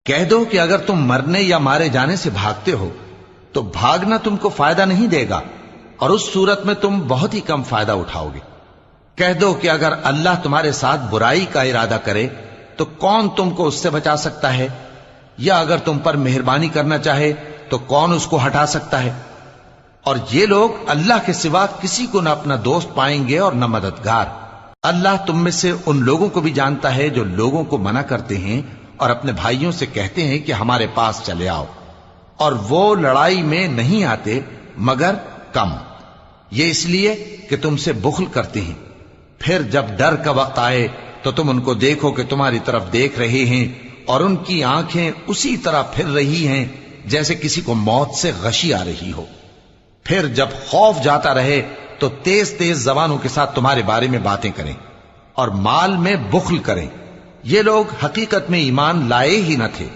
کہہ دو کہ اگر تم مرنے یا مارے جانے سے بھاگتے ہو تو بھاگنا تم کو فائدہ نہیں دے گا، اور اس صورت میں تم بہت ہی کم فائدہ اٹھاؤ گے۔ کہہ دو کہ اگر اللہ تمہارے ساتھ برائی کا ارادہ کرے تو کون تم کو اس سے بچا سکتا ہے، یا اگر تم پر مہربانی کرنا چاہے تو کون اس کو ہٹا سکتا ہے۔ اور یہ لوگ اللہ کے سوا کسی کو نہ اپنا دوست پائیں گے اور نہ مددگار۔ اللہ تم میں سے ان لوگوں کو بھی جانتا ہے جو لوگوں کو منع کرتے ہیں اور اپنے بھائیوں سے کہتے ہیں کہ ہمارے پاس چلے آؤ، اور وہ لڑائی میں نہیں آتے مگر کم، یہ اس لیے کہ تم سے بخل کرتے ہیں۔ پھر جب ڈر کا وقت آئے تو تم ان کو دیکھو کہ تمہاری طرف دیکھ رہے ہیں، اور ان کی آنکھیں اسی طرح پھر رہی ہیں جیسے کسی کو موت سے غشی آ رہی ہو۔ پھر جب خوف جاتا رہے تو تیز تیز زبانوں کے ساتھ تمہارے بارے میں باتیں کریں اور مال میں بخل کریں۔ یہ لوگ حقیقت میں ایمان لائے ہی نہ تھے۔